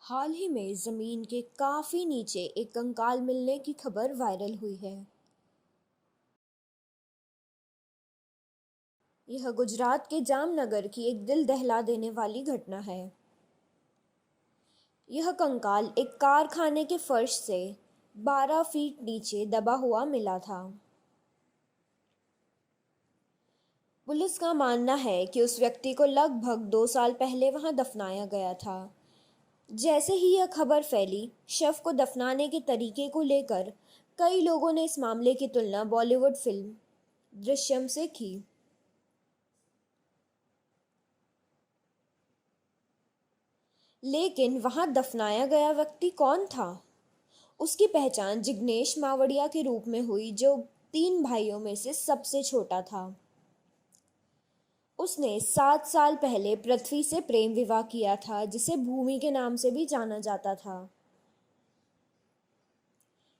हाल ही में जमीन के काफी नीचे एक कंकाल मिलने की खबर वायरल हुई है। यह गुजरात के जामनगर की एक दिल दहला देने वाली घटना है। यह कंकाल एक कारखाने के फर्श से 12 फीट नीचे दबा हुआ मिला था। पुलिस का मानना है कि उस व्यक्ति को लगभग 2 साल पहले वहां दफनाया गया था। जैसे ही यह खबर फैली, शव को दफनाने के तरीके को लेकर कई लोगों ने इस मामले की तुलना बॉलीवुड फिल्म दृश्यम से की। लेकिन वहां दफनाया गया व्यक्ति कौन था? उसकी पहचान जिग्नेश मावड़िया के रूप में हुई, जो 3 भाइयों में से सबसे छोटा था। उसने 7 साल पहले पृथ्वी से प्रेम विवाह किया था, जिसे भूमि के नाम से भी जाना जाता था।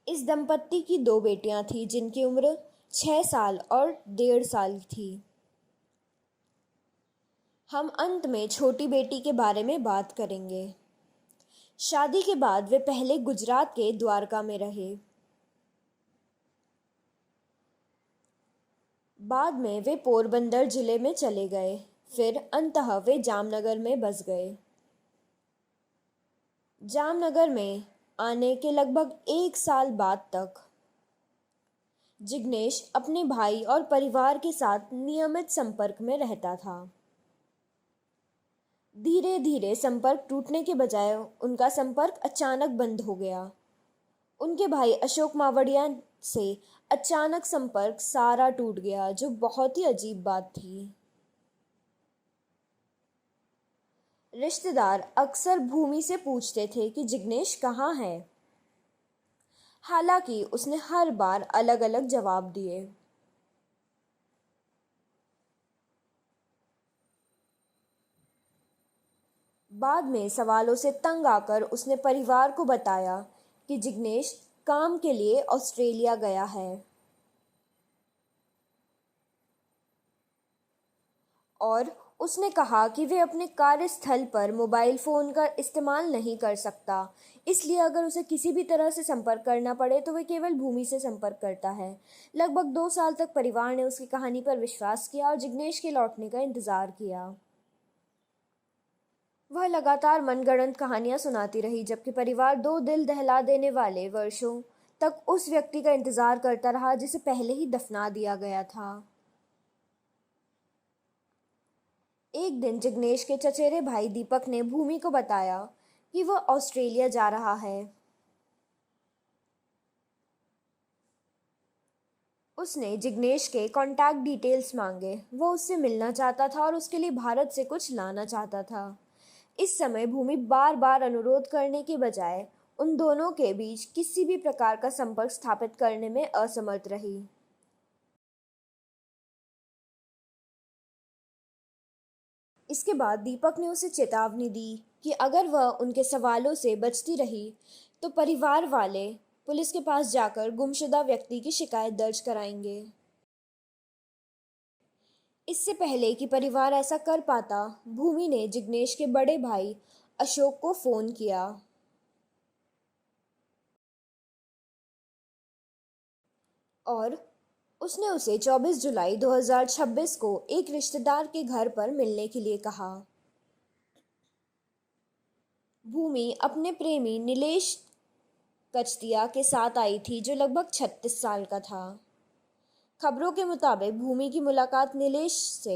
इस दंपत्ति की 2 बेटियां थीं, जिनकी उम्र 6 साल और 1.5 साल थी। हम अंत में छोटी बेटी के बारे में बात करेंगे। शादी के बाद वे पहले गुजरात के द्वारका में रहे। बाद में वे पोरबंदर जिले में चले गए। फिर अंततः वे जामनगर में बस गए। जामनगर में आने के लगभग 1 साल बाद तक जिग्नेश अपने भाई और परिवार के साथ नियमित संपर्क में रहता था। धीरे धीरे संपर्क टूटने के बजाय उनका संपर्क अचानक बंद हो गया। उनके भाई अशोक मावड़िया से अचानक संपर्क सारा टूट गया, जो बहुत ही अजीब बात थी। रिश्तेदार अक्सर भूमि से पूछते थे कि जिग्नेश कहाँ है। हालांकि उसने हर बार अलग अलग जवाब दिए। बाद में सवालों से तंग आकर उसने परिवार को बताया कि जिग्नेश काम के लिए ऑस्ट्रेलिया गया है और उसने कहा कि वे अपने कार्यस्थल पर मोबाइल फ़ोन का इस्तेमाल नहीं कर सकता, इसलिए अगर उसे किसी भी तरह से संपर्क करना पड़े तो वे केवल भूमि से संपर्क करता है। लगभग 2 साल तक परिवार ने उसकी कहानी पर विश्वास किया और जिग्नेश के लौटने का इंतज़ार किया। वह लगातार मनगढ़ंत कहानियां सुनाती रही, जबकि परिवार 2 दिल दहला देने वाले वर्षों तक उस व्यक्ति का इंतज़ार करता रहा जिसे पहले ही दफना दिया गया था। एक दिन जिग्नेश के चचेरे भाई दीपक ने भूमि को बताया कि वह ऑस्ट्रेलिया जा रहा है। उसने जिग्नेश के कॉन्टैक्ट डिटेल्स मांगे। वो उससे मिलना चाहता था और उसके लिए भारत से कुछ लाना चाहता था। इस समय भूमि बार बार अनुरोध करने के बजाय उन दोनों के बीच किसी भी प्रकार का संपर्क स्थापित करने में असमर्थ रही। इसके बाद दीपक ने उसे चेतावनी दी कि अगर वह उनके सवालों से बचती रही तो परिवार वाले पुलिस के पास जाकर गुमशुदा व्यक्ति की शिकायत दर्ज कराएंगे। इससे पहले कि परिवार ऐसा कर पाता, भूमि ने जिग्नेश के बड़े भाई अशोक को फोन किया और उसने उसे 24 जुलाई 2026 को एक रिश्तेदार के घर पर मिलने के लिए कहा। भूमि अपने प्रेमी नीलेश कचतिया के साथ आई थी, जो लगभग 36 साल का था। खबरों के मुताबिक भूमि की मुलाकात नीलेश से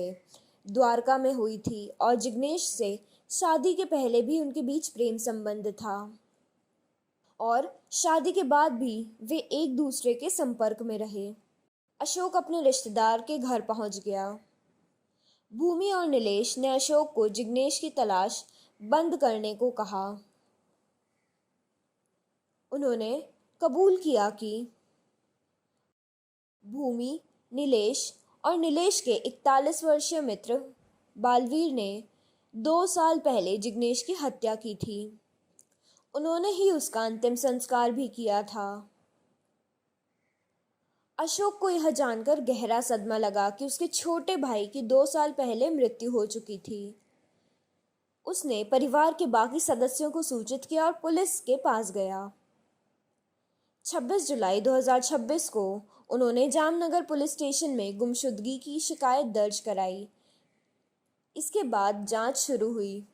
द्वारका में हुई थी और जिग्नेश से शादी के पहले भी उनके बीच प्रेम संबंध था और शादी के बाद भी वे एक दूसरे के संपर्क में रहे। अशोक अपने रिश्तेदार के घर पहुंच गया। भूमि और नीलेश ने अशोक को जिग्नेश की तलाश बंद करने को कहा। उन्होंने कबूल किया कि भूमि, नीलेश और नीलेश के 41 वर्षीय मित्र बालवीर ने 2 साल पहले जिग्नेश की हत्या की थी। उन्होंने ही उसका अंतिम संस्कार भी किया था। अशोक को यह जानकर गहरा सदमा लगा कि उसके छोटे भाई की 2 साल पहले मृत्यु हो चुकी थी। उसने परिवार के बाकी सदस्यों को सूचित किया और पुलिस के पास गया। 26 जुलाई 2026 को उन्होंने जामनगर पुलिस स्टेशन में गुमशुदगी की शिकायत दर्ज कराई। इसके बाद जांच शुरू हुई।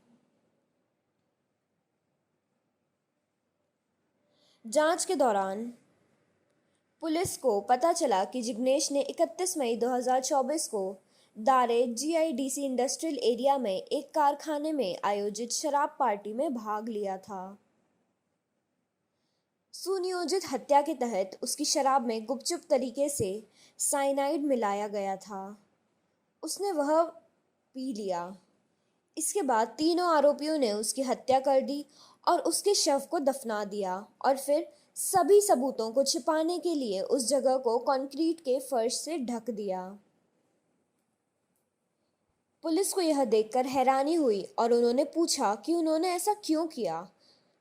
जांच के दौरान पुलिस को पता चला कि जिग्नेश ने 31 मई 2024 को दारे जीआईडीसी इंडस्ट्रियल एरिया में एक कारखाने में आयोजित शराब पार्टी में भाग लिया था। सुनियोजित हत्या के तहत उसकी शराब में गुपचुप तरीके से साइनाइड मिलाया गया था। उसने वह पी लिया। इसके बाद तीनों आरोपियों ने उसकी हत्या कर दी और उसके शव को दफना दिया और फिर सभी सबूतों को छिपाने के लिए उस जगह को कंक्रीट के फर्श से ढक दिया। पुलिस को यह देखकर हैरानी हुई और उन्होंने पूछा कि उन्होंने ऐसा क्यों किया।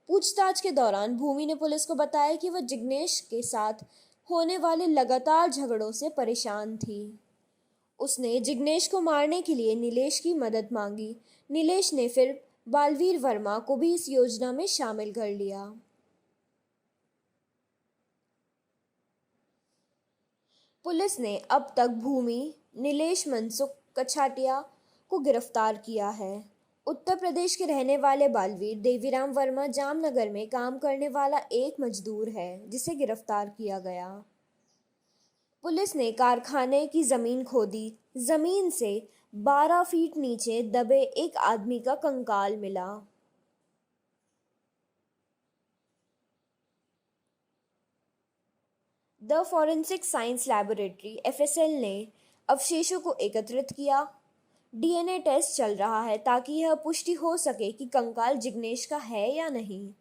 पूछताछ के दौरान भूमि ने पुलिस को बताया कि वह जिग्नेश के साथ होने वाले लगातार झगड़ों से परेशान थी। उसने जिग्नेश को मारने के लिए नीलेश की मदद मांगी। नीलेश ने फिर बालवीर वर्मा को भी इस योजना में शामिल कर लिया। पुलिस ने अब तक भूमि, नीलेश, मनसुख कछाटिया को गिरफ्तार किया है। उत्तर प्रदेश के रहने वाले बालवीर देवीराम वर्मा जामनगर में काम करने वाला एक मजदूर है जिसे गिरफ्तार किया गया। पुलिस ने कारखाने की जमीन खोदी। जमीन से 12 फीट नीचे दबे एक आदमी का कंकाल मिला। The forensic science laboratory FSL ने अवशेषों को एकत्रित किया। डीएनए टेस्ट चल रहा है ताकि यह पुष्टि हो सके कि कंकाल जिग्नेश का है या नहीं।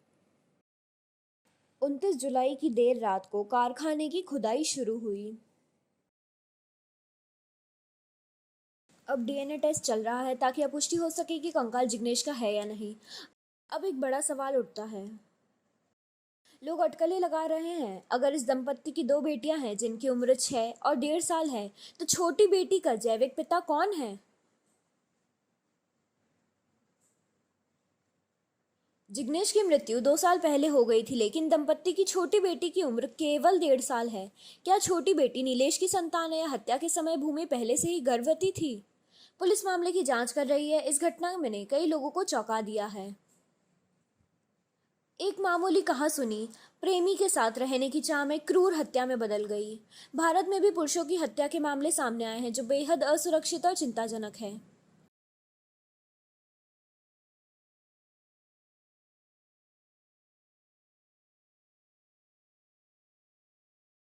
29 जुलाई की देर रात को कारखाने की खुदाई शुरू हुई। अब डीएनए टेस्ट चल रहा है ताकि यह पुष्टि हो सके कि कंकाल जिग्नेश का है या नहीं। अब एक बड़ा सवाल उठता है। लोग अटकलें लगा रहे हैं। अगर इस दंपत्ति की 2 बेटियां हैं जिनकी उम्र 6 और 1.5 साल है, तो छोटी बेटी का जैविक पिता कौन है? जिग्नेश की मृत्यु 2 साल पहले हो गई थी, लेकिन दंपत्ति की छोटी बेटी की उम्र केवल 1.5 साल है। क्या छोटी बेटी नीलेश की संतान है या हत्या के समय भूमि पहले से ही गर्भवती थी? पुलिस मामले की जांच कर रही है। इस घटना ने कई लोगों को चौंका दिया है। एक मामूली कहासुनी प्रेमी के साथ रहने की चाह में क्रूर हत्या में बदल गई। भारत में भी पुरुषों की हत्या के मामले सामने आए हैं जो बेहद असुरक्षित और चिंताजनक है।